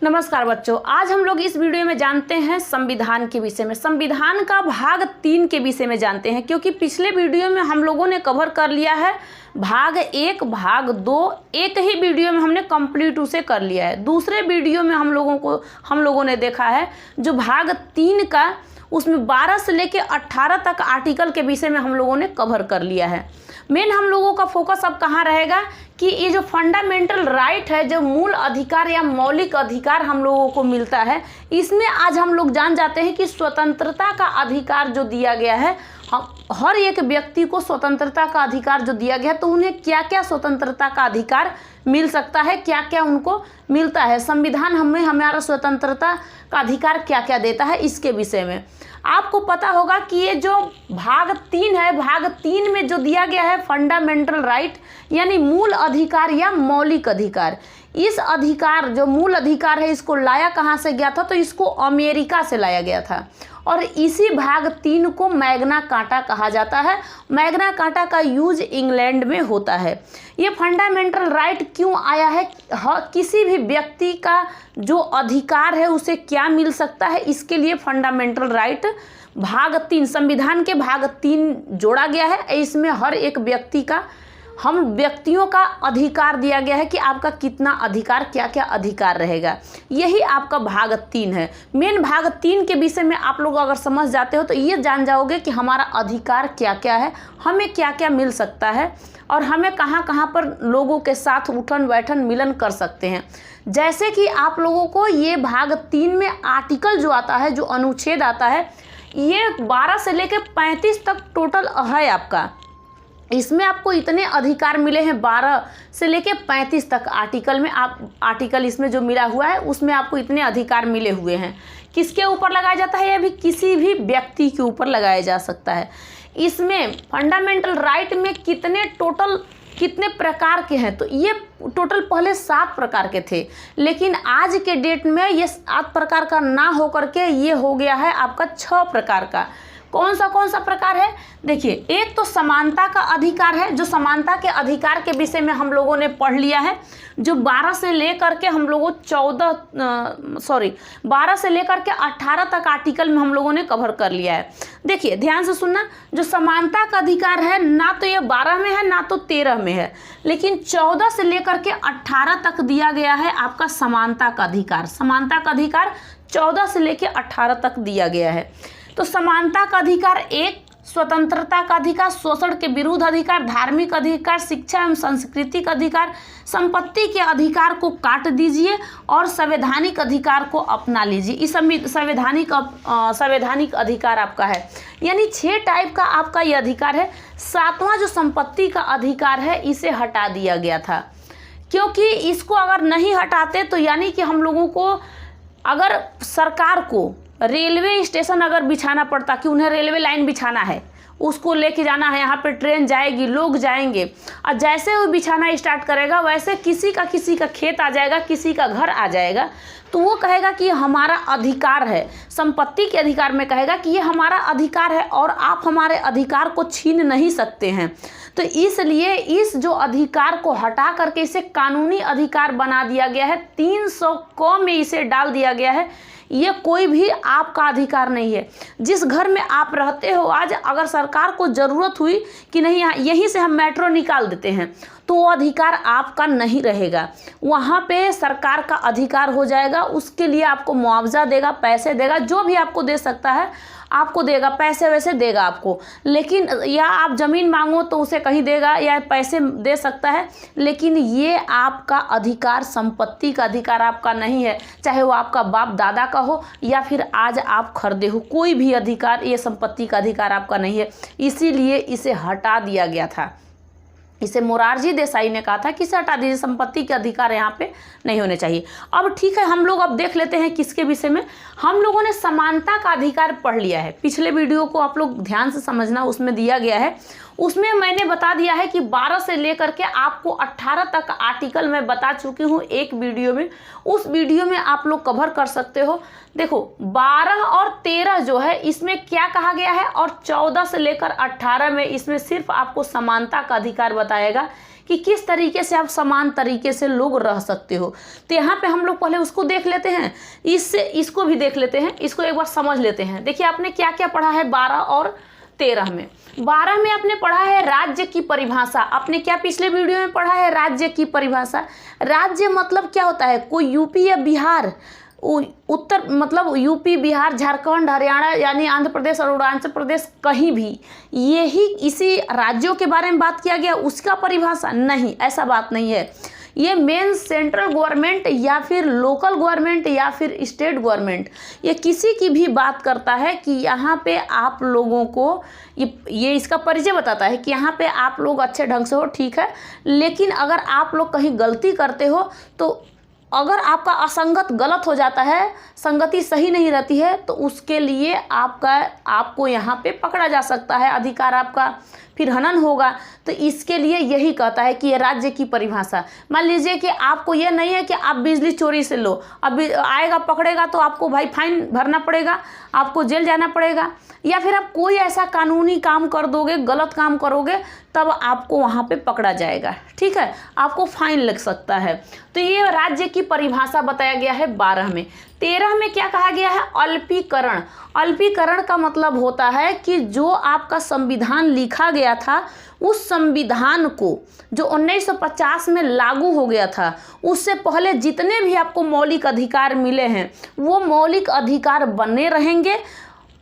नमस्कार बच्चों, आज हम लोग इस वीडियो में जानते हैं संविधान के विषय में। संविधान का भाग 3 के विषय में जानते हैं, क्योंकि पिछले वीडियो में हम लोगों ने कवर कर लिया है भाग 1, भाग 2, एक ही वीडियो में हमने कंप्लीट उसे कर लिया है। दूसरे वीडियो में हम लोगों ने देखा है जो भाग 3 का, उसमें 12 से लेकर 18 तक आर्टिकल के विषय में हम लोगों ने कवर कर लिया है। मेन हम लोगों का फोकस अब कहाँ रहेगा कि ये जो फंडामेंटल राइट है, जो मूल अधिकार या मौलिक अधिकार हम लोगों को मिलता है, इसमें आज हम लोग जान जाते हैं कि स्वतंत्रता का अधिकार जो दिया गया है, हर एक व्यक्ति को स्वतंत्रता का अधिकार जो दिया गया है, तो उन्हें क्या क्या स्वतंत्रता का अधिकार मिल सकता है, क्या क्या उनको मिलता है, संविधान हमें हमारा स्वतंत्रता का अधिकार क्या क्या देता है, इसके विषय में आपको पता होगा कि ये जो भाग 3 है, भाग 3 में जो दिया गया है फंडामेंटल राइट यानी मूल अधिकार या मौलिक अधिकार, इस अधिकार जो मूल अधिकार है इसको लाया कहाँ से गया था, तो इसको अमेरिका से लाया गया था। और इसी भाग 3 को मैग्ना कार्टा कहा जाता है। मैग्ना कार्टा का यूज इंग्लैंड में होता है। ये फंडामेंटल राइट क्यों आया है, किसी भी व्यक्ति का जो अधिकार है उसे क्या मिल सकता है, इसके लिए फंडामेंटल राइट भाग 3, संविधान के भाग 3 जोड़ा गया है। इसमें हर एक व्यक्ति का, हम व्यक्तियों का अधिकार दिया गया है कि आपका कितना अधिकार, क्या क्या अधिकार रहेगा, यही आपका भाग 3 है। मेन भाग 3 के विषय में आप लोग अगर समझ जाते हो तो ये जान जाओगे कि हमारा अधिकार क्या क्या है, हमें क्या क्या मिल सकता है और हमें कहाँ कहाँ पर लोगों के साथ उठन बैठन मिलन कर सकते हैं। जैसे कि आप लोगों को ये भाग 3 में आर्टिकल जो आता है, जो अनुच्छेद आता है, ये 12 से लेकर 35 तक टोटल है आपका। इसमें आपको इतने अधिकार मिले हैं, 12 से लेके 35 तक आर्टिकल में, आप आर्टिकल इसमें जो मिला हुआ है उसमें आपको इतने अधिकार मिले हुए हैं। किसके ऊपर लगाया जाता है, यह भी किसी भी व्यक्ति के ऊपर लगाया जा सकता है। इसमें फंडामेंटल राइट में कितने प्रकार के हैं, तो ये टोटल पहले 7 प्रकार के थे, लेकिन आज के डेट में ये 7 प्रकार का ना होकर के ये हो गया है आपका 6 प्रकार का। कौन सा प्रकार है, देखिए, एक तो समानता का अधिकार है, जो समानता के अधिकार के विषय में हम लोगों ने पढ़ लिया है, जो 12 से लेकर के हम लोगों 12 से लेकर के 18 तक आर्टिकल में हम लोगों ने कवर कर लिया है। देखिए ध्यान से सुनना, जो समानता का अधिकार है ना तो ये 12 में है ना तो 13 में है, लेकिन 14 से लेकर के 18 तक दिया गया है आपका समानता का अधिकार। समानता का अधिकार 14 से लेकर 18 तक दिया गया है। तो समानता का अधिकार 1, स्वतंत्रता का अधिकार, शोषण के विरुद्ध अधिकार, धार्मिक अधिकार, शिक्षा एवं सांस्कृतिक अधिकार, संपत्ति के अधिकार को काट दीजिए और संवैधानिक अधिकार को अपना लीजिए। इस संवैधानिक अधिकार आपका है, यानी 6 टाइप का आपका ये अधिकार है। 7वां जो संपत्ति का अधिकार है, इसे हटा दिया गया था, क्योंकि इसको अगर नहीं हटाते तो यानी कि हम लोगों को, अगर सरकार को रेलवे स्टेशन अगर बिछाना पड़ता कि उन्हें रेलवे लाइन बिछाना है, उसको लेके जाना है, यहाँ पे ट्रेन जाएगी, लोग जाएंगे, और जैसे वो बिछाना स्टार्ट करेगा वैसे किसी का खेत आ जाएगा, किसी का घर आ जाएगा, तो वो कहेगा कि ये हमारा अधिकार है। संपत्ति के अधिकार में कहेगा कि ये हमारा अधिकार है और आप हमारे अधिकार को छीन नहीं सकते हैं। तो इसलिए इस जो अधिकार को हटा करके इसे कानूनी अधिकार बना दिया गया है। 300 क में इसे डाल दिया गया है। ये कोई भी आपका अधिकार नहीं है। जिस घर में आप रहते हो, आज अगर सरकार को ज़रूरत हुई कि नहीं यहीं से हम मेट्रो निकाल देते हैं, तो वो अधिकार आपका नहीं रहेगा, वहाँ पे सरकार का अधिकार हो जाएगा। उसके लिए आपको मुआवजा देगा, पैसे देगा, जो भी आपको दे सकता है आपको देगा, पैसे वैसे देगा आपको। लेकिन या आप ज़मीन मांगो तो उसे कहीं देगा या पैसे दे सकता है, लेकिन ये आपका अधिकार, संपत्ति का अधिकार आपका नहीं है। चाहे वो आपका बाप दादा का हो या फिर आज आप खरीदे हो, कोई भी अधिकार, ये संपत्ति का अधिकार आपका नहीं है। इसीलिए इसे हटा दिया गया था। इसे मोरारजी देसाई ने कहा था कि इसे हटा दीजिए, संपत्ति के अधिकार यहाँ पे नहीं होने चाहिए। अब ठीक है, हम लोग अब देख लेते हैं किसके विषय में। हम लोगों ने समानता का अधिकार पढ़ लिया है। पिछले वीडियो को आप लोग ध्यान से समझना, उसमें दिया गया है, उसमें मैंने बता दिया है कि 12 से लेकर के आपको 18 तक आर्टिकल मैं बता चुकी हूँ एक वीडियो में। उस वीडियो में आप लोग कवर कर सकते हो। देखो 12 और 13 जो है इसमें क्या कहा गया है, और 14 से लेकर 18 में इसमें सिर्फ आपको समानता का अधिकार बताएगा कि किस तरीके से आप समान तरीके से लोग रह सकते हो। तो यहाँ पे हम लोग पहले उसको देख लेते हैं, इसको भी देख लेते हैं, इसको एक बार समझ लेते हैं। देखिए आपने क्या क्या पढ़ा है 12 और 13 में। 12 में आपने पढ़ा है राज्य की परिभाषा। आपने क्या पिछले वीडियो में पढ़ा है? राज्य की परिभाषा। राज्य मतलब क्या होता है? कोई यूपी या बिहार, उत्तर मतलब यूपी, बिहार, झारखंड, हरियाणा यानी आंध्र प्रदेश और अरुणाचल प्रदेश, कहीं भी यही इसी राज्यों के बारे में बात किया गया, उसका परिभाषा नहीं, ऐसा बात नहीं है। ये मेन सेंट्रल गवर्नमेंट या फिर लोकल गवर्नमेंट या फिर स्टेट गवर्नमेंट, ये किसी की भी बात करता है कि यहाँ पे आप लोगों को ये इसका परिचय बताता है कि यहाँ पे आप लोग अच्छे ढंग से हो, ठीक है, लेकिन अगर आप लोग कहीं गलती करते हो, तो अगर आपका असंगत गलत हो जाता है, संगति सही नहीं रहती है, तो उसके लिए आपको यहाँ पे पकड़ा जा सकता है, अधिकार आपका फिर हनन होगा। तो इसके लिए यही कहता है कि ये राज्य की परिभाषा। मान लीजिए कि आपको ये नहीं है कि आप बिजली चोरी से लो, अब आएगा पकड़ेगा तो आपको भाई फाइन भरना पड़ेगा, आपको जेल जाना पड़ेगा, या फिर आप कोई ऐसा कानूनी काम कर दोगे, गलत काम करोगे, तब आपको वहाँ पे पकड़ा जाएगा, ठीक है, आपको फाइन लग सकता है। तो ये राज्य की परिभाषा बताया गया है 12 में। 13 में क्या कहा गया है? अल्पीकरण। अल्पीकरण का मतलब होता है कि जो आपका संविधान लिखा गया था, उस संविधान को जो 1950 में लागू हो गया था, उससे पहले जितने भी आपको मौलिक अधिकार मिले हैं, वो मौलिक अधिकार बने रहेंगे,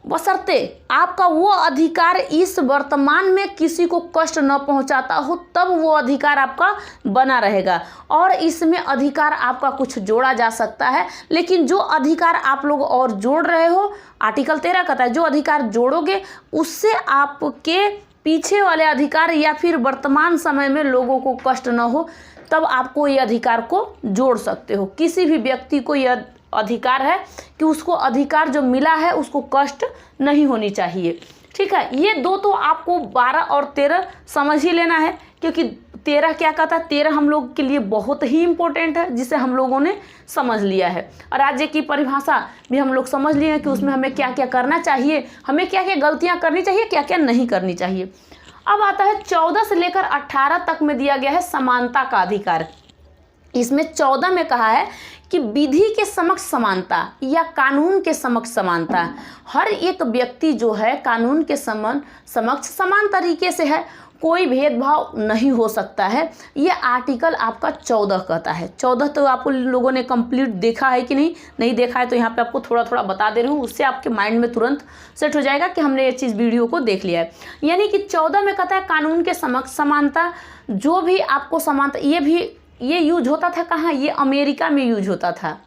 बशर्ते आपका वो अधिकार इस वर्तमान में किसी को कष्ट न पहुंचाता हो, तब वो अधिकार आपका बना रहेगा। और इसमें अधिकार आपका कुछ जोड़ा जा सकता है, लेकिन जो अधिकार आप लोग और जोड़ रहे हो, आर्टिकल 13 कहता है जो अधिकार जोड़ोगे उससे आपके पीछे वाले अधिकार या फिर वर्तमान समय में लोगों को कष्ट न हो, तब आपको ये अधिकार को जोड़ सकते हो। किसी भी व्यक्ति को यह अधिकार है कि उसको अधिकार जो मिला है उसको कष्ट नहीं होनी चाहिए, ठीक है। ये दो तो आपको 12 और 13 समझ ही लेना है, क्योंकि 13 क्या कहता है? 13 हम लोग के लिए बहुत ही इम्पोर्टेंट है, जिसे हम लोगों ने समझ लिया है। और राज्य की परिभाषा भी हम लोग समझ लिए हैं कि उसमें हमें क्या क्या करना चाहिए, हमें क्या क्या गलतियां करनी चाहिए, क्या क्या नहीं करनी चाहिए। अब आता है 14 से लेकर 18 तक में दिया गया है समानता का अधिकार। इसमें 14 में कहा है कि विधि के समक्ष समानता या कानून के समक्ष समानता। हर एक व्यक्ति जो है कानून के समक्ष समान तरीके से है, कोई भेदभाव नहीं हो सकता है। ये आर्टिकल आपका 14 कहता है। 14 तो आप लोगों ने कंप्लीट देखा है कि नहीं देखा है तो यहाँ पे आपको थोड़ा थोड़ा बता दे रही हूँ, उससे आपके माइंड में तुरंत सेट हो जाएगा कि हमने ये चीज़ वीडियो को देख लिया है। यानी कि 14 में कहता है कानून के समक्ष समानता। जो भी आपको समानता, ये यूज होता था कहाँ? ये अमेरिका में यूज होता था,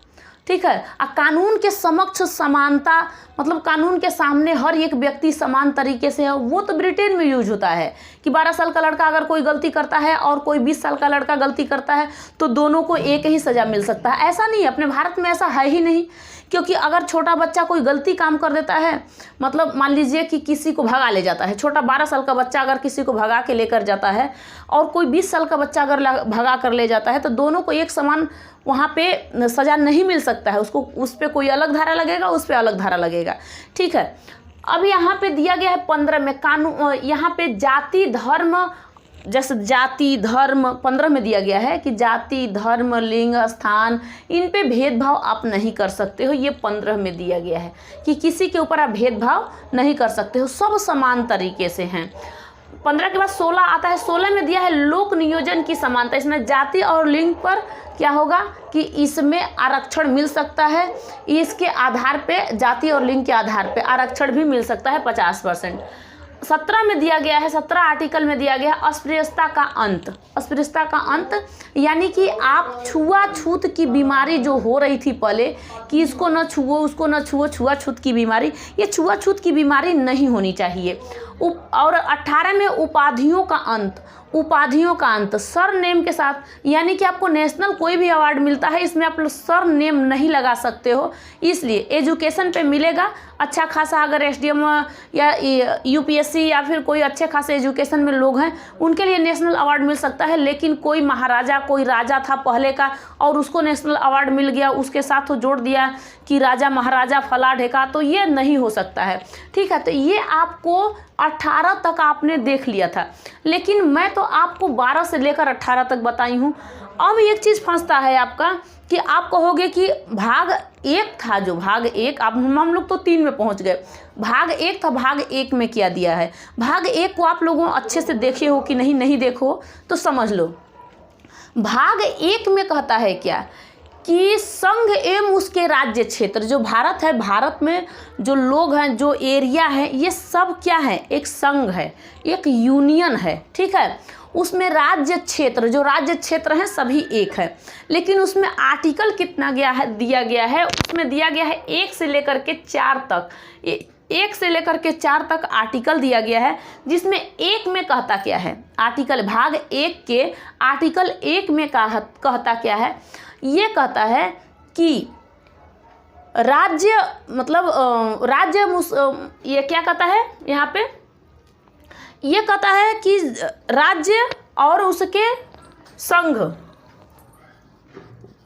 ठीक है। कानून के समक्ष समानता मतलब कानून के सामने हर एक व्यक्ति समान तरीके से है, वो तो ब्रिटेन में यूज होता है कि 12 साल का लड़का अगर कोई गलती करता है और कोई 20 साल का लड़का गलती करता है तो दोनों को एक ही सज़ा मिल सकता है। ऐसा नहीं है, अपने भारत में ऐसा है ही नहीं, क्योंकि अगर छोटा बच्चा कोई गलती काम कर देता है, मतलब मान लीजिए कि किसी को भगा ले जाता है, छोटा 12 साल का बच्चा अगर किसी को भगा के लेकर जाता है और कोई 20 साल का बच्चा अगर भगा कर ले जाता है, तो दोनों को एक समान वहाँ पे सज़ा नहीं मिल सकता है। उसको उस पर कोई अलग धारा लगेगा, उस पर अलग धारा लगेगा, ठीक है। अब यहाँ पे दिया गया है 15 में कानून, यहाँ पे जाति धर्म, जैसे जाति धर्म 15 में दिया गया है कि जाति धर्म लिंग स्थान इन पे भेदभाव आप नहीं कर सकते हो। ये 15 में दिया गया है कि किसी के ऊपर आप भेदभाव नहीं कर सकते हो, सब समान तरीके से हैं। 15 के बाद 16 आता है। 16 में दिया है लोक नियोजन की समानता। इसमें जाति और लिंग पर क्या होगा कि इसमें आरक्षण मिल सकता है, इसके आधार पे जाति और लिंग के आधार पे आरक्षण भी मिल सकता है 50%। 17 में दिया गया है, 17 आर्टिकल में दिया गया है अस्पृश्यता का अंत। अस्पृश्यता का अंत यानी कि आप छुआछूत की बीमारी जो हो रही थी पहले कि इसको न छुओ उसको न छुओ, छुआछूत की बीमारी, ये छुआछूत की बीमारी नहीं होनी चाहिए। और 18 में उपाधियों का अंत। उपाधियों का अंत सर नेम के साथ, यानी कि आपको नेशनल कोई भी अवार्ड मिलता है इसमें आप लोग सर नेम नहीं लगा सकते हो, इसलिए एजुकेशन पे मिलेगा अच्छा खासा। अगर एसडीएम या यूपीएससी या फिर कोई अच्छे खासे एजुकेशन में लोग हैं उनके लिए नेशनल अवार्ड मिल सकता है, लेकिन कोई महाराजा कोई राजा था पहले का और उसको नेशनल अवार्ड मिल गया, उसके साथ जोड़ दिया कि राजा महाराजा फला ढेका, तो ये नहीं हो सकता है, ठीक है। तो ये आपको 18 तक आपने देख लिया था, लेकिन मैं तो तो आपको 12 से लेकर 18 तक बताई हूँ। अब एक चीज़ फंसता है आपका कि आप कहोगे कि भाग 1 था, जो भाग 1 आप हम लोग तो 3 में पहुंच गए, भाग 1 था, भाग 1 में क्या दिया है। भाग 1 को आप लोगों अच्छे से देखे हो कि नहीं, नहीं देखो तो समझ लो। भाग 1 में कहता है क्या कि संघ एवं उसके राज्य क्षेत्र, जो भारत है, भारत में जो लोग हैं, जो एरिया है, ये सब क्या है, एक संघ है, एक यूनियन है, ठीक है। उसमें राज्य क्षेत्र, जो राज्य क्षेत्र हैं सभी एक है, लेकिन उसमें आर्टिकल कितना गया है, दिया गया है, उसमें दिया गया है 1 से लेकर के 4 तक, 1 से लेकर के 4 तक आर्टिकल दिया गया है, जिसमें 1 में कहता क्या है, आर्टिकल भाग 1 के आर्टिकल 1 में कहता क्या है, ये कहता है कि राज्य मतलब राज्य ये क्या कहता है यहाँ पे, ये कहता है कि राज्य और उसके संघ,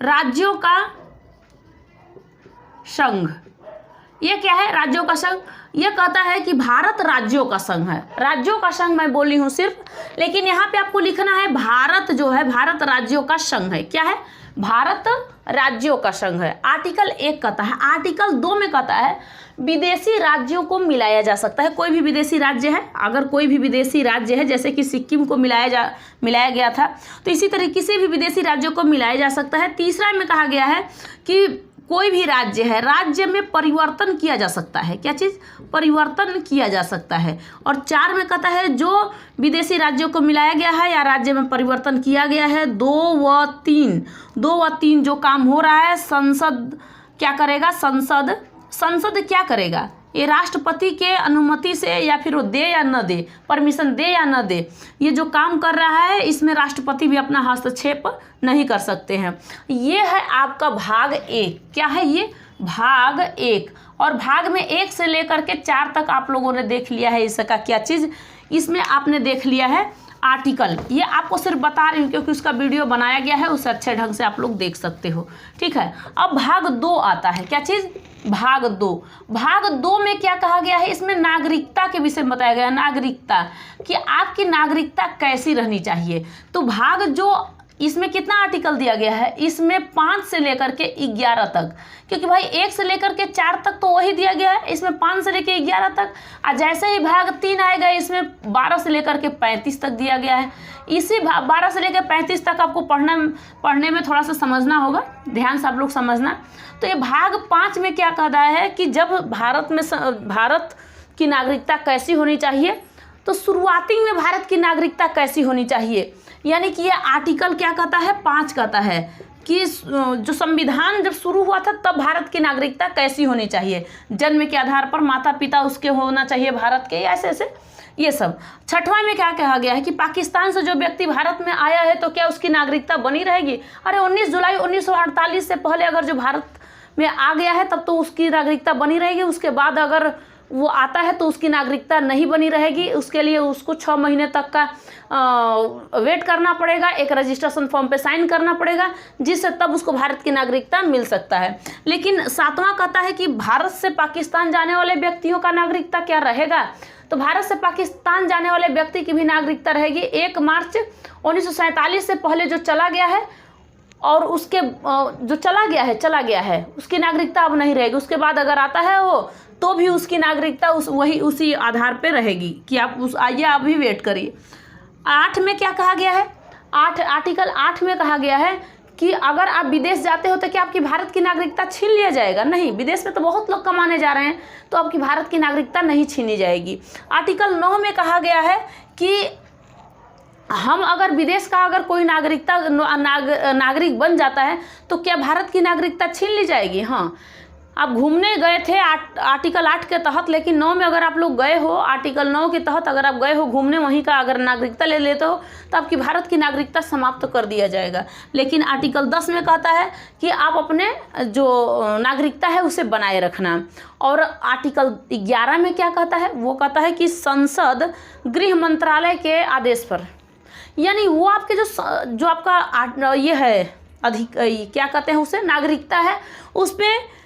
राज्यों का संघ, ये क्या है, राज्यों का संघ। ये कहता है कि भारत राज्यों का संघ है, राज्यों का संघ मैं बोली हूँ सिर्फ, लेकिन यहाँ पे आपको लिखना है भारत जो है, भारत राज्यों का संघ है। क्या है, भारत राज्यों का संघ है। आर्टिकल 1 कहता है। आर्टिकल 2 में कहता है विदेशी राज्यों को मिलाया जा सकता है। कोई भी विदेशी राज्य है, अगर कोई भी विदेशी राज्य है, जैसे कि सिक्किम को मिलाया गया था, तो इसी तरह किसी भी विदेशी राज्यों को मिलाया जा सकता है। तीसरा में कहा गया है कि कोई भी राज्य है, राज्य में परिवर्तन किया जा सकता है। क्या चीज़, परिवर्तन किया जा सकता है। और 4 में कहता है जो विदेशी राज्यों को मिलाया गया है या राज्य में परिवर्तन किया गया है, 2 व 3 जो काम हो रहा है, संसद क्या करेगा, संसद क्या करेगा, ये राष्ट्रपति के अनुमति से या फिर वो दे या न दे, परमिशन दे या न दे, ये जो काम कर रहा है इसमें राष्ट्रपति भी अपना हस्तक्षेप नहीं कर सकते हैं। ये है आपका भाग 1। क्या है ये, भाग 1। और भाग में 1 से लेकर के 4 तक आप लोगों ने देख लिया है इसका क्या चीज़, इसमें आपने देख लिया है आर्टिकल। ये आपको सिर्फ बता रही हूँ क्योंकि उसका वीडियो बनाया गया है, उसे अच्छे ढंग से आप लोग देख सकते हो, ठीक है। अब भाग 2 आता है। क्या चीज़, भाग 2। भाग 2 में क्या कहा गया है, इसमें नागरिकता के विषय में बताया गया है। नागरिकता कि आपकी नागरिकता कैसी रहनी चाहिए। तो भाग जो इसमें कितना आर्टिकल दिया गया है, इसमें 5 से लेकर के 11 तक, क्योंकि भाई 1 से लेकर के 4 तक तो वही दिया गया है, इसमें 5 से लेकर 11 तक। और जैसे ही भाग 3 आएगा इसमें 12 से लेकर के 35 तक दिया गया है। इसी 12 से लेकर 35 तक आपको पढ़ने में थोड़ा सा समझना होगा, ध्यान से आप लोग समझना। तो ये भाग 5 में क्या कहा है कि जब भारत की नागरिकता कैसी होनी चाहिए, तो शुरुआती में भारत की नागरिकता कैसी होनी चाहिए, यानी कि ये आर्टिकल क्या कहता है, 5 कहता है कि जो संविधान जब शुरू हुआ था तब भारत की नागरिकता कैसी होनी चाहिए, जन्म के आधार पर माता पिता उसके होना चाहिए भारत के, ऐसे ऐसे ये सब। 6वां में क्या कहा गया है कि पाकिस्तान से जो व्यक्ति भारत में आया है तो क्या उसकी नागरिकता बनी रहेगी। अरे 19 जुलाई 1948 से पहले अगर जो भारत में आ गया है तब तो उसकी नागरिकता बनी रहेगी, उसके बाद अगर वो आता है तो उसकी नागरिकता नहीं बनी रहेगी। उसके लिए उसको 6 महीने तक का वेट करना पड़ेगा, एक रजिस्ट्रेशन फॉर्म पे साइन करना पड़ेगा, जिससे तब उसको भारत की नागरिकता मिल सकता है। लेकिन 7वां कहता है कि भारत से पाकिस्तान जाने वाले व्यक्तियों का नागरिकता क्या रहेगा, तो भारत से पाकिस्तान जाने वाले व्यक्ति की भी नागरिकता रहेगी 1 मार्च 1947 से पहले जो चला गया है, और उसके जो चला गया है उसकी नागरिकता अब नहीं रहेगी। उसके बाद अगर आता है वो तो भी उसकी नागरिकता उसी आधार पे रहेगी कि आप आइए, आप भी वेट करिए। 8 में क्या कहा गया है, आर्टिकल 8 में कहा गया है कि अगर आप विदेश जाते हो तो क्या आपकी भारत की नागरिकता छीन लिया जाएगा। नहीं, विदेश में तो बहुत लोग कमाने जा रहे हैं, तो आपकी भारत की नागरिकता नहीं छीनी जाएगी। आर्टिकल 9 में कहा गया है कि हम अगर विदेश का अगर कोई नागरिक बन जाता है तो क्या भारत की नागरिकता छीन ली जाएगी। हाँ, आप घूमने गए थे आर्टिकल 8 के तहत, लेकिन 9 में अगर आप लोग गए हो, आर्टिकल 9 के तहत अगर आप गए हो घूमने, वहीं का अगर नागरिकता ले लेते हो तो आपकी भारत की नागरिकता समाप्त कर दिया जाएगा। लेकिन आर्टिकल 10 में कहता है कि आप अपने जो नागरिकता है उसे बनाए रखना। और आर्टिकल 11 में क्या कहता है, वो कहता है कि संसद गृह मंत्रालय के आदेश पर, यानी वो आपके जो आपका ये है क्या कहते हैं उसे, नागरिकता है, उस पर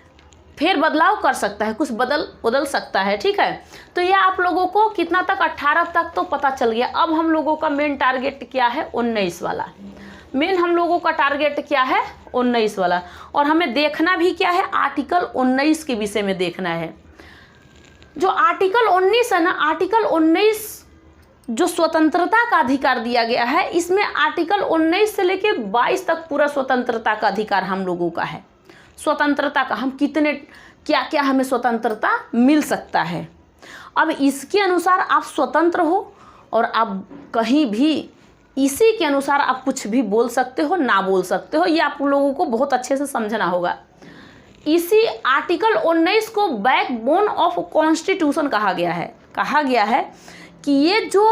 फेर बदलाव कर सकता है, कुछ बदल सकता है। ठीक है, तो ये आप लोगों को कितना तक 18 तक तो पता चल गया। अब हम लोगों का मेन टारगेट क्या है, 19 वाला। मेन हम लोगों का टारगेट क्या है, 19 वाला। और हमें देखना भी क्या है, आर्टिकल 19 के विषय में देखना है। जो आर्टिकल 19 है ना, आर्टिकल 19 जो स्वतंत्रता का अधिकार दिया गया है, इसमें आर्टिकल 19 से लेके 22 तक पूरा स्वतंत्रता का अधिकार हम लोगों का है। स्वतंत्रता का हम कितने क्या क्या हमें स्वतंत्रता मिल सकता है। अब इसके अनुसार आप स्वतंत्र हो और आप कहीं भी इसी के अनुसार आप कुछ भी बोल सकते हो, ना बोल सकते हो, ये आप लोगों को बहुत अच्छे से समझना होगा। इसी आर्टिकल 19 को बैकबोन ऑफ कॉन्स्टिट्यूशन कहा गया है। कहा गया है कि ये जो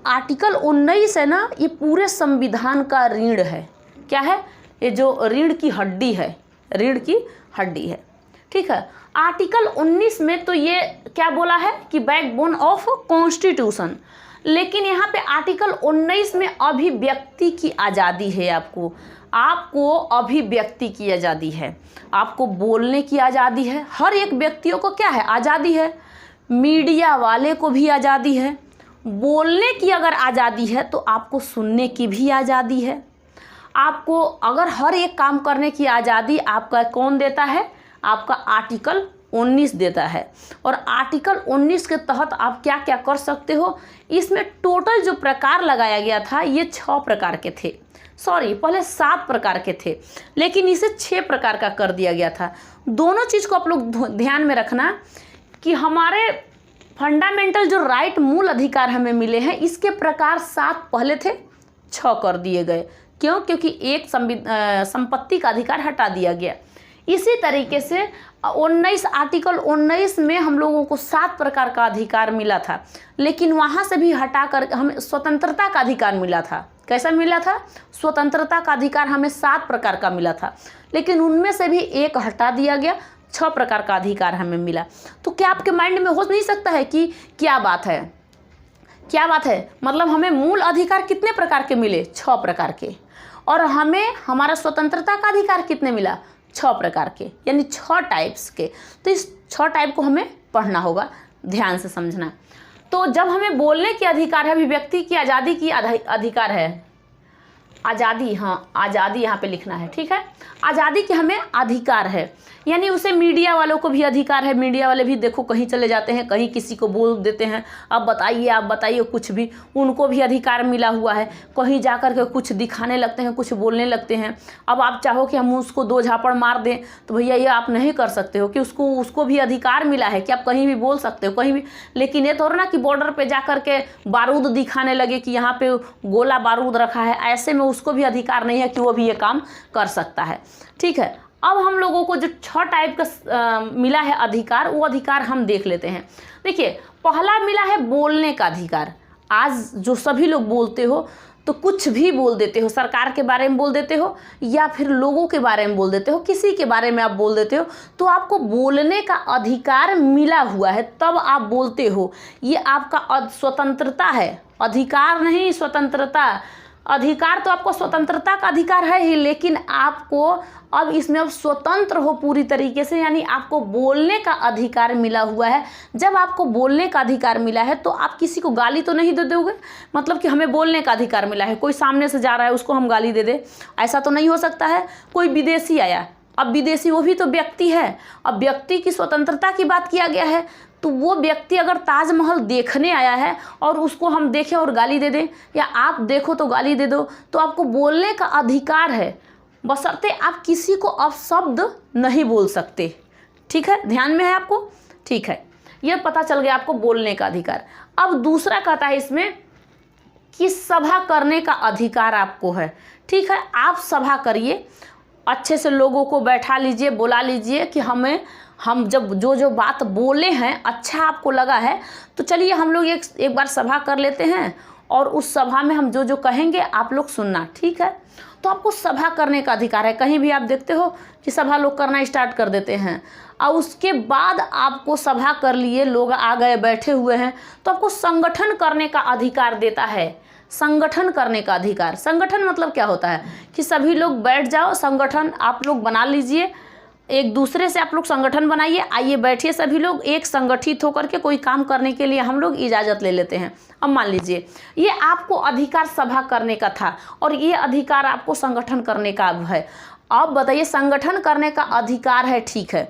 आर्टिकल 19 है ना, ये पूरे संविधान का रीढ़ है। क्या है, ये जो रीढ़ की हड्डी है, रीढ़ की हड्डी है। ठीक है, आर्टिकल 19 में तो ये क्या बोला है कि बैकबोन ऑफ कॉन्स्टिट्यूशन, लेकिन यहाँ पे आर्टिकल 19 में अभिव्यक्ति की आज़ादी है। आपको अभिव्यक्ति की आज़ादी है, आपको बोलने की आज़ादी है। हर एक व्यक्तियों को क्या है, आज़ादी है। मीडिया वाले को भी आज़ादी है। बोलने की अगर आज़ादी है तो आपको सुनने की भी आज़ादी है। आपको अगर हर एक काम करने की आज़ादी आपका कौन देता है, आपका आर्टिकल 19 देता है। और आर्टिकल 19 के तहत आप क्या क्या कर सकते हो, इसमें टोटल जो प्रकार लगाया गया था ये 6 प्रकार के थे। सॉरी, पहले 7 प्रकार के थे, लेकिन इसे 6 प्रकार का कर दिया गया था। दोनों चीज़ को आप लोग ध्यान में रखना कि हमारे फंडामेंटल जो राइट मूल अधिकार हमें मिले हैं, इसके प्रकार 7 पहले थे, 6 कर दिए गए। क्यों? क्योंकि एक संपत्ति का अधिकार हटा दिया गया। इसी तरीके से 19 आर्टिकल 19 में हम लोगों को 7 प्रकार का अधिकार मिला था, लेकिन वहाँ से भी हटाकर हमें स्वतंत्रता का अधिकार मिला था। कैसा मिला था? स्वतंत्रता का अधिकार हमें 7 प्रकार का मिला था, लेकिन उनमें से भी एक हटा दिया गया, 6 प्रकार का अधिकार हमें मिला। तो क्या आपके माइंड में हो नहीं सकता है कि क्या बात है, क्या बात है? मतलब हमें मूल अधिकार कितने प्रकार के मिले? 6 प्रकार के। और हमें हमारा स्वतंत्रता का अधिकार कितने मिला? 6 प्रकार के, यानी 6 टाइप्स के। तो इस 6 टाइप को हमें पढ़ना होगा, ध्यान से समझना। तो जब हमें बोलने की अधिकार है, अभिव्यक्ति की आज़ादी की अधिकार है, आज़ादी, हाँ आज़ादी यहाँ पे लिखना है। ठीक है, आज़ादी की हमें अधिकार है, यानी उसे मीडिया वालों को भी अधिकार है। मीडिया वाले भी देखो कहीं चले जाते हैं, कहीं किसी को बोल देते हैं, अब बताइए आप बताइए कुछ भी, उनको भी अधिकार मिला हुआ है। कहीं जाकर के कुछ दिखाने लगते हैं, कुछ बोलने लगते हैं। अब आप चाहो कि हम उसको 2 झापड़ मार दें तो भैया ये आप नहीं कर सकते हो, कि उसको भी अधिकार मिला है कि आप कहीं भी बोल सकते हो, कहीं भी। लेकिन ये थोड़ा ना कि बॉर्डर पर जा कर के बारूद दिखाने लगे कि यहाँ पे गोला बारूद रखा है, ऐसे में उसको भी अधिकार नहीं है कि वो भी ये काम कर सकता है। ठीक है, अब हम लोगों को जो 6 टाइप का मिला है अधिकार, वो अधिकार हम देख लेते हैं। देखिए, पहला मिला है बोलने का अधिकार। आज जो सभी लोग बोलते हो तो कुछ भी बोल देते हो, सरकार के बारे में बोल देते हो या फिर लोगों के बारे में बोल देते हो, किसी के बारे में आप बोल देते हो, तो आपको बोलने का अधिकार मिला हुआ है, तब आप बोलते हो। ये आपका स्वतंत्रता है, अधिकार नहीं स्वतंत्रता। अधिकार तो आपको स्वतंत्रता का अधिकार है ही, लेकिन आपको अब इसमें अब स्वतंत्र हो पूरी तरीके से, यानी आपको बोलने का अधिकार मिला हुआ है। जब आपको बोलने का अधिकार मिला है तो आप किसी को गाली तो नहीं दे दोगे, मतलब कि हमें बोलने का अधिकार मिला है, कोई सामने से जा रहा है उसको हम गाली दे दे, ऐसा तो नहीं हो सकता है। कोई विदेशी आया, अब विदेशी वो भी तो व्यक्ति है, अब व्यक्ति की स्वतंत्रता की बात किया गया है, तो वो व्यक्ति अगर ताजमहल देखने आया है और उसको हम देखें और गाली दे दें, या आप देखो तो गाली दे दो, तो आपको बोलने का अधिकार है, बशर्ते आप किसी को अपशब्द नहीं बोल सकते। ठीक है, ध्यान में है आपको? ठीक है, ये पता चल गया आपको बोलने का अधिकार। अब दूसरा कहता है इसमें कि सभा करने का अधिकार आपको है। ठीक है, आप सभा करिए, अच्छे से लोगों को बैठा लीजिए, बुला लीजिए कि हम जब जो बात बोले हैं अच्छा आपको लगा है, तो चलिए हम लोग एक बार सभा कर लेते हैं और उस सभा में हम जो कहेंगे आप लोग सुनना। ठीक है, तो आपको सभा करने का अधिकार है। कहीं भी आप देखते हो कि सभा लोग करना स्टार्ट कर देते हैं, और उसके बाद आपको सभा कर लिए, लोग आ गए, बैठे हुए हैं, तो आपको संगठन करने का अधिकार देता है। संगठन करने का अधिकार, संगठन मतलब क्या होता है कि सभी लोग बैठ जाओ, संगठन आप लोग बना लीजिए, एक दूसरे से आप लोग संगठन बनाइए, आइए बैठिए सभी लोग एक संगठित होकर के कोई काम करने के लिए हम लोग इजाज़त ले लेते हैं। अब मान लीजिए ये आपको अधिकार सभा करने का था और ये अधिकार आपको संगठन करने का अब है। अब बताइए, संगठन करने का अधिकार है, ठीक है,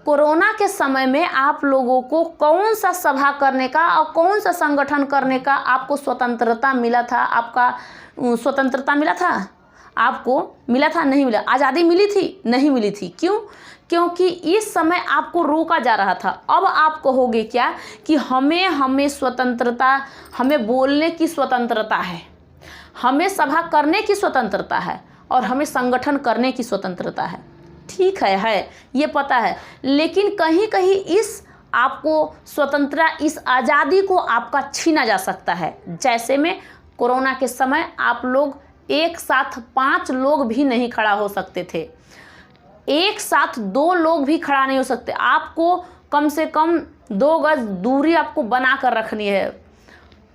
कोरोना के समय में आप लोगों को कौन सा सभा करने का और कौन सा संगठन करने का आपको स्वतंत्रता मिला था? आपका स्वतंत्रता मिला था? आपको मिला था? नहीं मिला। आज़ादी मिली थी? नहीं मिली थी। क्यों? क्योंकि इस समय आपको रोका जा रहा था। अब आप कहोगे क्या कि हमें स्वतंत्रता, हमें बोलने की स्वतंत्रता है, हमें सभा करने की स्वतंत्रता है और हमें संगठन करने की स्वतंत्रता है। ठीक है, ये पता है, लेकिन कहीं कहीं इस आपको स्वतंत्रता, इस आज़ादी को आपका छीना जा सकता है। जैसे में कोरोना के समय आप लोग एक साथ 5 लोग भी नहीं खड़ा हो सकते थे, एक साथ 2 लोग भी खड़ा नहीं हो सकते। आपको कम से कम 2 गज दूरी आपको बना कर रखनी है।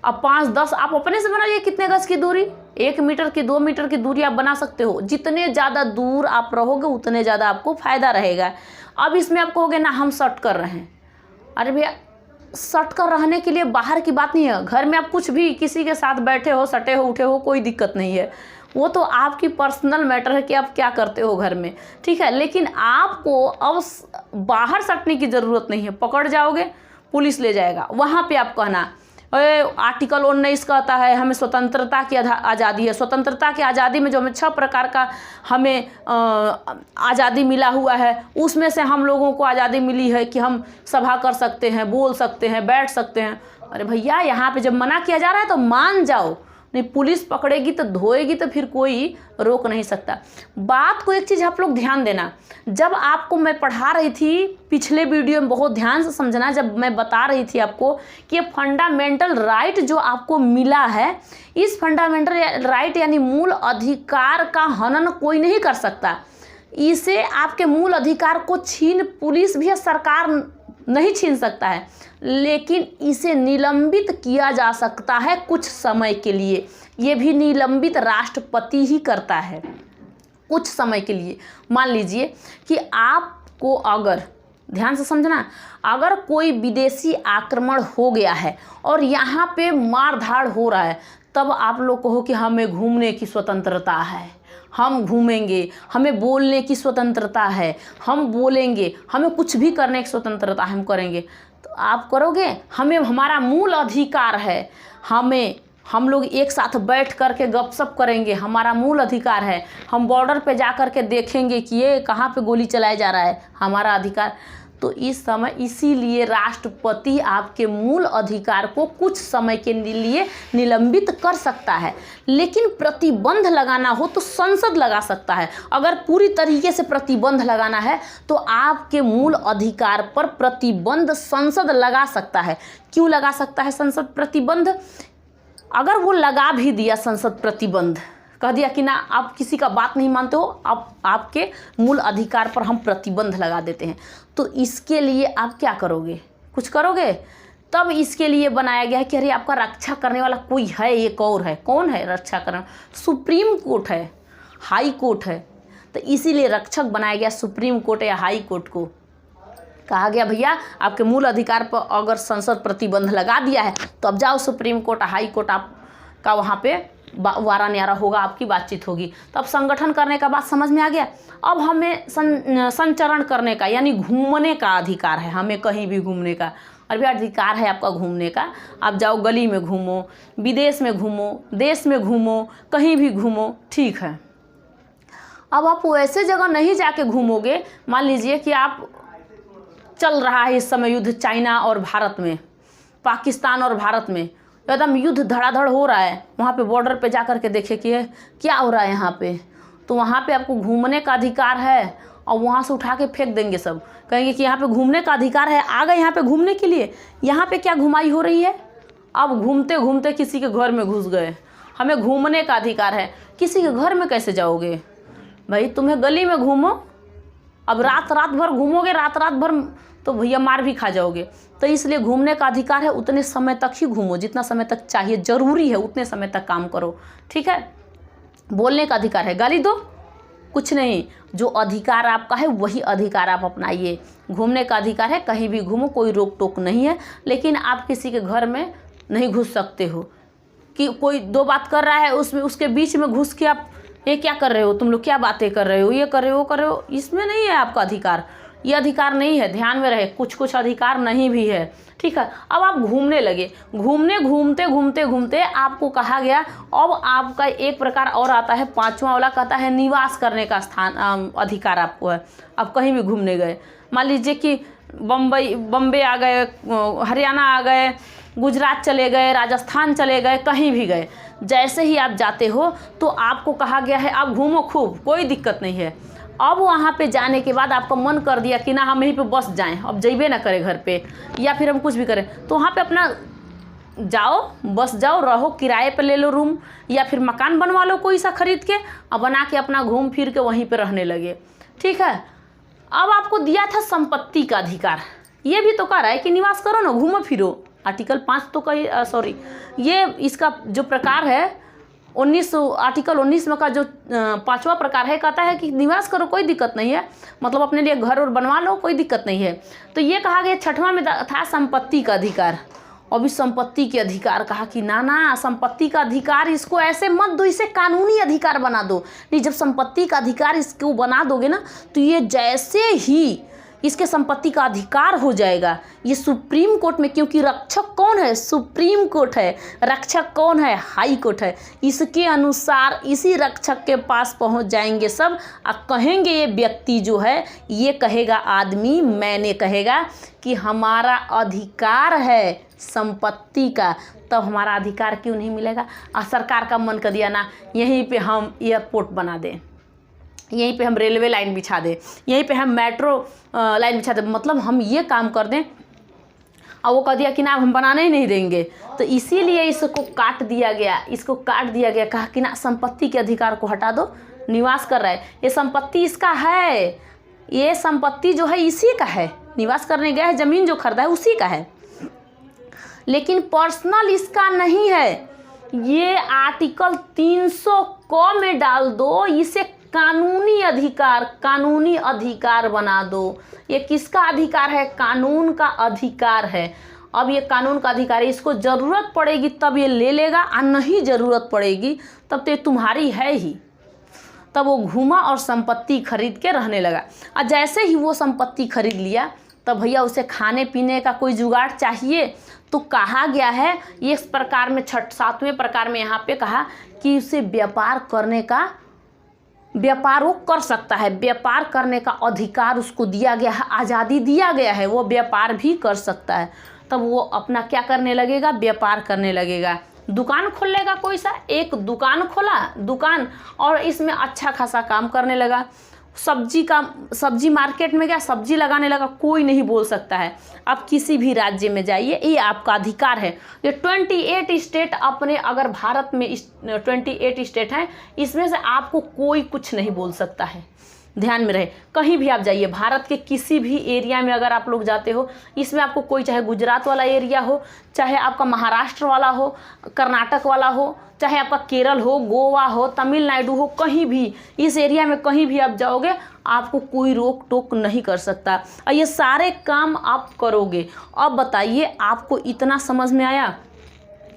अब 5-10 आप अपने से बनाइए, कितने गज की दूरी, 1 मीटर की, 2 मीटर की दूरी आप बना सकते हो। जितने ज़्यादा दूर आप रहोगे उतने ज़्यादा आपको फ़ायदा रहेगा। अब इसमें आप कहोगे ना हम सट कर रहे हैं। अरे भैया, सट कर रहने के लिए बाहर की बात नहीं है। घर में आप कुछ भी किसी के साथ बैठे हो, सटे हो, उठे हो, कोई दिक्कत नहीं है। वो तो आपकी पर्सनल मैटर है कि आप क्या करते हो घर में, ठीक है। लेकिन आपको अब बाहर सटने की ज़रूरत नहीं है। पकड़ जाओगे, पुलिस ले जाएगा, वहाँ पे आप कहना आर्टिकल 19 कहता है हमें स्वतंत्रता की आज़ादी है। स्वतंत्रता की आज़ादी में जो हमें 6 प्रकार का हमें आज़ादी मिला हुआ है, उसमें से हम लोगों को आज़ादी मिली है कि हम सभा कर सकते हैं, बोल सकते हैं, बैठ सकते हैं। अरे भैया, यहाँ पे जब मना किया जा रहा है तो मान जाओ, नहीं पुलिस पकड़ेगी तो धोएगी तो फिर कोई रोक नहीं सकता। बात को एक चीज़ आप लोग ध्यान देना, जब आपको मैं पढ़ा रही थी पिछले वीडियो में, बहुत ध्यान से समझना, जब मैं बता रही थी आपको कि ये फंडामेंटल राइट जो आपको मिला है, इस फंडामेंटल राइट यानी मूल अधिकार का हनन कोई नहीं कर सकता। इसे आपके मूल अधिकार को पुलिस भी सरकार नहीं छीन सकता है, लेकिन इसे निलंबित किया जा सकता है कुछ समय के लिए। ये भी निलंबित राष्ट्रपति ही करता है कुछ समय के लिए। मान लीजिए कि आपको, अगर ध्यान से समझना, अगर कोई विदेशी आक्रमण हो गया है और यहाँ पे मार धाड़ हो रहा है, तब आप लोग कहो कि हमें घूमने की स्वतंत्रता है, हम घूमेंगे, हमें बोलने की स्वतंत्रता है, हम बोलेंगे, हमें कुछ भी करने की स्वतंत्रता है, हम करेंगे। तो आप करोगे? हमें, हमारा मूल अधिकार है, हम लोग एक साथ बैठ कर के गपशप करेंगे, हमारा मूल अधिकार है। हम बॉर्डर पे जा कर के देखेंगे कि ये कहाँ पे गोली चलाया जा रहा है, हमारा अधिकार। तो इस समय इसीलिए राष्ट्रपति आपके मूल अधिकार को कुछ समय के लिए निलंबित कर सकता है। लेकिन प्रतिबंध लगाना हो तो संसद लगा सकता है। अगर पूरी तरीके से प्रतिबंध लगाना है तो आपके मूल अधिकार पर प्रतिबंध संसद लगा सकता है। क्यों लगा सकता है संसद प्रतिबंध? अगर वो लगा भी दिया संसद प्रतिबंध, कह दिया कि ना आप किसी का बात नहीं मानते हो, अब आपके मूल अधिकार पर हम प्रतिबंध लगा देते हैं, तो इसके लिए आप क्या करोगे? कुछ करोगे? तब इसके लिए बनाया गया है कि अरे आपका रक्षा करने वाला कोई है, एक और है। कौन है रक्षा करने? सुप्रीम कोर्ट है, हाई कोर्ट है। तो इसीलिए रक्षक बनाया गया सुप्रीम कोर्ट या हाई कोर्ट को। कहा गया भैया आपके मूल अधिकार पर अगर संसद प्रतिबंध लगा दिया है तो अब जाओ सुप्रीम कोर्ट, हाई कोर्ट आपका वहाँ पे वारा न्यारा होगा, आपकी बातचीत होगी। तो अब संगठन करने का बात समझ में आ गया। अब हमें संचरण करने का यानी घूमने का अधिकार है, हमें कहीं भी घूमने का। और भी अधिकार है आपका घूमने का। आप जाओ, गली में घूमो, विदेश में घूमो, देश में घूमो, कहीं भी घूमो, ठीक है। अब आप वैसे जगह नहीं जाके घूमोगे। मान लीजिए कि आप चल रहा है इस समय युद्ध चाइना और भारत में, पाकिस्तान और भारत में एकदम युद्ध धड़ाधड़ हो रहा है। वहाँ पे बॉर्डर पे जा कर के देखिए कि क्या हो रहा है यहाँ पे। तो वहाँ पे आपको घूमने का अधिकार है और वहाँ से उठा के फेंक देंगे सब, कहेंगे कि यहाँ पे घूमने का अधिकार है, आ गए यहाँ पे घूमने के लिए, यहाँ पे क्या घुमाई हो रही है। अब घूमते घूमते किसी के घर में घुस गए, हमें घूमने का अधिकार है, किसी के घर में कैसे जाओगे भाई? तुम्हें गली में घूमो, अब रात भर घूमोगे, रात भर तो भैया मार भी खा जाओगे। तो इसलिए घूमने का अधिकार है, उतने समय तक ही घूमो जितना समय तक चाहिए, ज़रूरी है उतने समय तक काम करो, ठीक है। बोलने का अधिकार है, गाली दो, कुछ नहीं, जो अधिकार आपका है वही अधिकार आप अपनाइए। घूमने का अधिकार है, कहीं भी घूमो, कोई रोक टोक नहीं है। लेकिन आप किसी के घर में नहीं घुस सकते हो कि कोई दो बात कर रहा है उसमें उसके बीच में घुस के आप ये क्या कर रहे हो, तुम लोग क्या बातें कर रहे हो, ये कर रहे हो वो कर रहे हो, इसमें नहीं है आपका अधिकार। ये अधिकार नहीं है, ध्यान में रहे। कुछ कुछ अधिकार नहीं भी है, ठीक है। अब आप घूमने लगे, घूमते घूमते आपको कहा गया, अब आपका एक प्रकार और आता है, 5वां वाला कहता है निवास करने का स्थान अधिकार आपको है। अब कहीं भी घूमने गए, मान लीजिए कि बम्बे आ गए, हरियाणा आ गए, गुजरात चले गए, राजस्थान चले गए, कहीं भी गए, जैसे ही आप जाते हो तो आपको कहा गया है आप घूमो खूब, कोई दिक्कत नहीं है। अब वहाँ पे जाने के बाद आपका मन कर दिया कि ना हम यहीं पे बस जाएं, अब जइबे ना करें घर पे, या फिर हम कुछ भी करें, तो वहाँ पे अपना जाओ, बस जाओ, रहो, किराए पे ले लो रूम, या फिर मकान बनवा लो कोई सा खरीद के, और बना के अपना घूम फिर के वहीं पे रहने लगे, ठीक है। अब आपको दिया था संपत्ति का अधिकार, ये भी तो कह रहा है कि निवास करो ना, घूमो फिरो। आर्टिकल 5 तो ये इसका जो प्रकार है आर्टिकल 19 में का जो 5वां प्रकार है, कहता है कि निवास करो, कोई दिक्कत नहीं है, मतलब अपने लिए घर और बनवा लो, कोई दिक्कत नहीं है। तो ये कहा गया 6वां में था संपत्ति का अधिकार। और इस संपत्ति के अधिकार कहा कि ना संपत्ति का अधिकार इसको ऐसे मत दो, इसे कानूनी अधिकार बना दो। नहीं, जब संपत्ति का अधिकार इसको बना दोगे ना, तो ये जैसे ही इसके संपत्ति का अधिकार हो जाएगा, ये सुप्रीम कोर्ट में, क्योंकि रक्षक कौन है, सुप्रीम कोर्ट है, रक्षक कौन है, हाई कोर्ट है, इसके अनुसार इसी रक्षक के पास पहुंच जाएंगे सब, और कहेंगे ये व्यक्ति जो है, ये कहेगा आदमी, मैंने कहेगा कि हमारा अधिकार है संपत्ति का, तब हमारा अधिकार क्यों नहीं मिलेगा। और सरकार का मन कर दिया ना, यहीं पे हम एयरपोर्ट बना दें, यहीं पे हम रेलवे लाइन बिछा दें, यहीं पे हम मेट्रो लाइन बिछा दें, मतलब हम ये काम कर दें। और वो कह दिया कि ना हम बनाने ही नहीं देंगे, तो इसीलिए इसको काट दिया गया, कहा कि ना संपत्ति के अधिकार को हटा दो, निवास कर रहा है, ये संपत्ति इसका है, ये संपत्ति जो है इसी का है, निवास करने गया है, ज़मीन जो खरीदा है उसी का है, लेकिन पर्सनल इसका नहीं है। ये आर्टिकल 300 क में डाल दो, इसे कानूनी अधिकार बना दो। ये किसका अधिकार है, कानून का अधिकार है। अब ये कानून का अधिकार है, इसको ज़रूरत पड़ेगी तब ये ले लेगा, और नहीं ज़रूरत पड़ेगी तब तो ये तुम्हारी है ही। तब वो घूमा और संपत्ति खरीद के रहने लगा। और जैसे ही वो संपत्ति खरीद लिया, तब भैया उसे खाने पीने का कोई जुगाड़ चाहिए, तो कहा गया है इस प्रकार में 7वें प्रकार में यहाँ पे कहा कि उसे व्यापार वो कर सकता है, व्यापार करने का अधिकार उसको दिया गया है, आज़ादी दिया गया है, वो व्यापार भी कर सकता है। तब वो अपना क्या करने लगेगा, व्यापार करने लगेगा, दुकान खोल लेगा, कोई सा एक दुकान खोला, और इसमें अच्छा खासा काम करने लगा। सब्जी मार्केट में गया, सब्जी लगाने लगा, कोई नहीं बोल सकता है। आप किसी भी राज्य में जाइए, ये आपका अधिकार है। ये 28 स्टेट अपने, अगर भारत में 28 स्टेट हैं, इसमें से आपको कोई कुछ नहीं बोल सकता है, ध्यान में रहे। कहीं भी आप जाइए, भारत के किसी भी एरिया में अगर आप लोग जाते हो, इसमें आपको कोई, चाहे गुजरात वाला एरिया हो, चाहे आपका महाराष्ट्र वाला हो, कर्नाटक वाला हो, चाहे आपका केरल हो, गोवा हो, तमिलनाडु हो, कहीं भी इस एरिया में कहीं भी आप जाओगे, आपको कोई रोक टोक नहीं कर सकता, और ये सारे काम आप करोगे। अब बताइए, आपको इतना समझ में आया?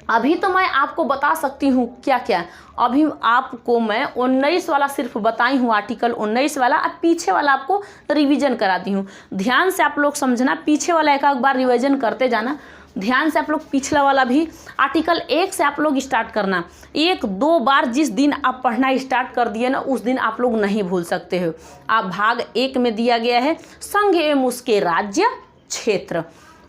अभी तो मैं आपको बता सकती हूँ क्या क्या, अभी आपको मैं 19 वाला सिर्फ बताई हूँ, आर्टिकल 19 वाला, अब पीछे वाला आपको रिवीजन कराती हूँ। ध्यान से आप लोग समझना, पीछे वाला एक बार रिवीजन करते जाना, ध्यान से आप लोग पिछला वाला भी आर्टिकल 1 से आप लोग स्टार्ट करना। 1-2 बार जिस दिन आप पढ़ना स्टार्ट कर दिए ना, उस दिन आप लोग नहीं भूल सकते हो। आप भाग 1 में दिया गया है संघ एवं उसके राज्य क्षेत्र,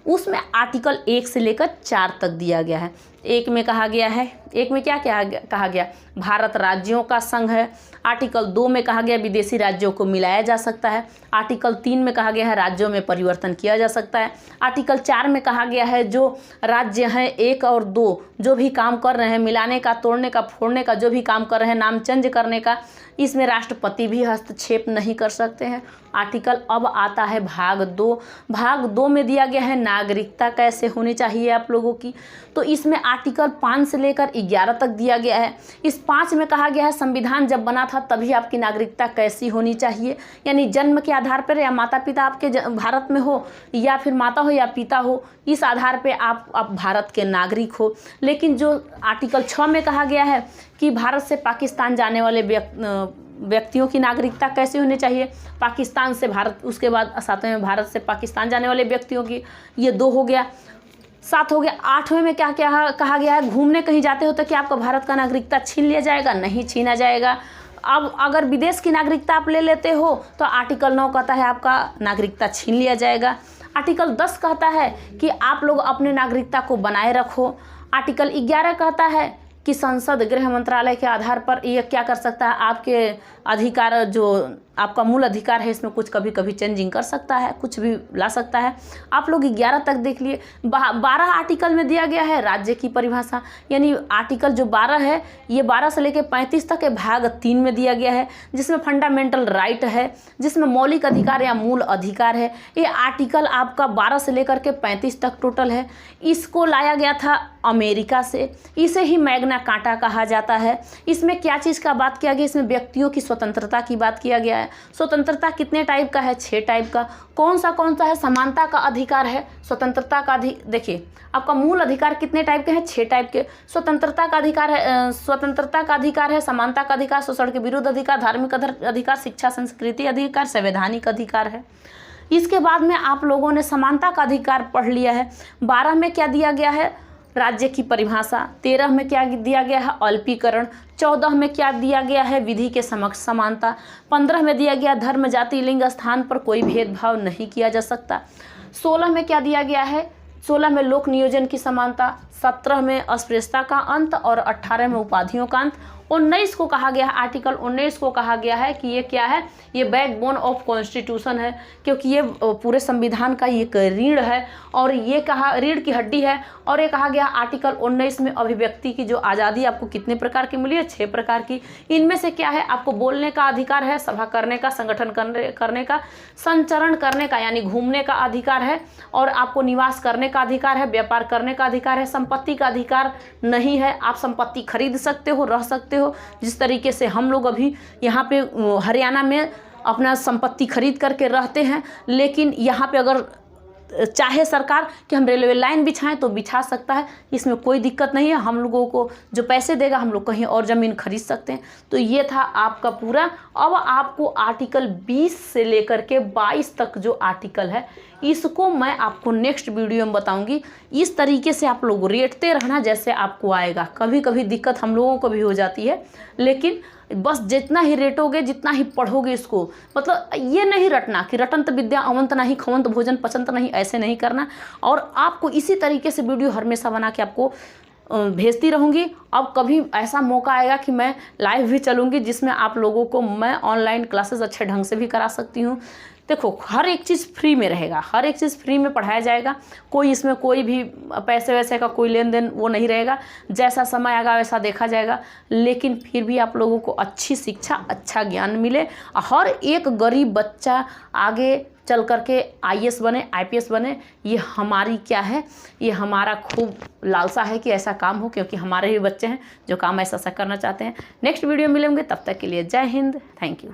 उसमें आर्टिकल 1 से लेकर 4 तक दिया गया है। 1 में कहा गया है, 1 में क्या कहा गया, भारत राज्यों का संघ है। आर्टिकल 2 में कहा गया विदेशी राज्यों को मिलाया जा सकता है। आर्टिकल 3 में कहा गया है राज्यों में परिवर्तन किया जा सकता है। आर्टिकल 4 में कहा गया है जो राज्य हैं 1 और 2 जो भी काम कर रहे हैं, मिलाने का, तोड़ने का, फोड़ने का जो भी काम कर रहे हैं, नाम चेंज करने का, इसमें राष्ट्रपति भी हस्तक्षेप नहीं कर सकते हैं। आर्टिकल अब आता है भाग 2। भाग 2 में दिया गया है नागरिकता कैसे होनी चाहिए आप लोगों की। तो इसमें आर्टिकल 5 से लेकर 11 तक दिया गया है। इस 5 में कहा गया है संविधान जब बना था तभी आपकी नागरिकता कैसी होनी चाहिए, यानी जन्म के आधार पर, या माता पिता आपके भारत में हो या फिर माता हो या पिता हो, इस आधार पे आप भारत के नागरिक हो। लेकिन जो आर्टिकल 6 में कहा गया है कि भारत से पाकिस्तान जाने वाले व्यक्तियों की नागरिकता कैसे होनी चाहिए, पाकिस्तान से भारत, उसके बाद 7वें में भारत से पाकिस्तान जाने वाले व्यक्तियों की, ये 2 हो गया। 7 हो गया। 8वें में क्या क्या कहा गया है, घूमने कहीं जाते हो तो क्या आपका भारत का नागरिकता छीन लिया जाएगा? नहीं छीना जाएगा। अब अगर विदेश की नागरिकता आप ले लेते हो तो आर्टिकल 9 कहता है आपका नागरिकता छीन लिया जाएगा। आर्टिकल 10 कहता है कि आप लोग अपने नागरिकता को बनाए रखो। आर्टिकल 11 कहता है कि संसद गृह मंत्रालय के आधार पर ये क्या कर सकता है, आपके अधिकार, जो आपका मूल अधिकार है, इसमें कुछ कभी कभी चेंजिंग कर सकता है, कुछ भी ला सकता है। आप लोग 11 तक देख लिए। 12 आर्टिकल में दिया गया है राज्य की परिभाषा, यानी आर्टिकल जो 12 है ये 12 से लेकर 35 तक है, भाग 3 में दिया गया है, जिसमें फंडामेंटल राइट है, जिसमें मौलिक अधिकार या मूल अधिकार है। ये आर्टिकल आपका 12 से लेकर के 35 तक टोटल है। इसको लाया गया था अमेरिका से, इसे ही मैग्ना कार्टा कहा जाता है। इसमें क्या चीज़ का बात किया गया, इसमें व्यक्तियों की स्वतंत्रता की बात किया गया है। स्वतंत्रता कितने टाइप का है? 6 टाइप का। कौन सा है? समानता का अधिकार है, स्वतंत्रता का देखिए आपका मूल अधिकार कितने टाइप के हैं? 6 टाइप के। स्वतंत्रता का अधिकार है, स्वतंत्रता का अधिकार है, समानता का अधिकार, शोषण के विरुद्ध अधिकार, धार्मिक अधिकार, शिक्षा संस्कृति अधिकार, संवैधानिक अधिकार है। इसके बाद में आप लोगों ने समानता का अधिकार पढ़ लिया है। 12 में क्या दिया गया है? राज्य की परिभाषा। 13 में क्या दिया गया है? अल्पीकरण। 14 में क्या दिया गया है? विधि के समक्ष समानता। 15 में दिया गया धर्म, जाति, लिंग, स्थान पर कोई भेदभाव नहीं किया जा सकता। 16 में क्या दिया गया है? 16 में लोक नियोजन की समानता। 17 में अस्पृश्यता का अंत और 18 में उपाधियों का अंत। 19 को कहा गया है, आर्टिकल 19 को कहा गया है कि ये क्या है? ये बैकबोन ऑफ कॉन्स्टिट्यूशन है, क्योंकि ये पूरे संविधान का ये रीढ़ है और ये कहा रीढ़ की हड्डी है। और ये कहा गया आर्टिकल 19 में अभिव्यक्ति की जो आज़ादी आपको कितने प्रकार की मिली है? 6 प्रकार की। इनमें से क्या है? आपको बोलने का अधिकार है, सभा करने का, संगठन करने का, संचरण करने का यानी घूमने का अधिकार है, और आपको निवास करने का अधिकार है, व्यापार करने का अधिकार है। संपत्ति का अधिकार नहीं है, आप संपत्ति खरीद सकते हो, रह सकते हो। जिस तरीके से हम लोग अभी यहाँ पे हरियाणा में अपना संपत्ति खरीद करके रहते हैं, लेकिन यहाँ पे अगर चाहे सरकार कि हम रेलवे लाइन बिछाएं तो बिछा सकता है, इसमें कोई दिक्कत नहीं है। हम लोगों को जो पैसे देगा हम लोग कहीं और ज़मीन खरीद सकते हैं। तो ये था आपका पूरा। अब आपको आर्टिकल 20 से लेकर के 22 तक जो आर्टिकल है इसको मैं आपको नेक्स्ट वीडियो में बताऊंगी। इस तरीके से आप लोग रेटते रहना जैसे आपको आएगा। कभी कभी दिक्कत हम लोगों को भी हो जाती है, लेकिन बस जितना ही रेटोगे, जितना ही पढ़ोगे इसको, मतलब ये नहीं रटना कि रटंत विद्या अवंत नहीं, खवंत भोजन पसंत नहीं, ऐसे नहीं करना। और आपको इसी तरीके से वीडियो हमेशा बना के आपको भेजती रहूँगी। अब कभी ऐसा मौका आएगा कि मैं लाइव भी चलूँगी, जिसमें आप लोगों को मैं ऑनलाइन क्लासेस अच्छे ढंग से भी करा सकती हूँ। देखो, हर एक चीज़ फ्री में रहेगा, हर एक चीज़ फ्री में पढ़ाया जाएगा। कोई इसमें कोई भी पैसे वैसे का कोई लेन देन वो नहीं रहेगा। जैसा समय आएगा वैसा देखा जाएगा, लेकिन फिर भी आप लोगों को अच्छी शिक्षा, अच्छा ज्ञान मिले। हर एक गरीब बच्चा आगे चल करके IAS बने, IPS बने, ये हमारी क्या है, ये हमारा खूब लालसा है कि ऐसा काम हो, क्योंकि हमारे ही बच्चे हैं जो काम ऐसा करना चाहते हैं। नेक्स्ट वीडियो मिलेंगे, तब तक के लिए जय हिंद, थैंक यू।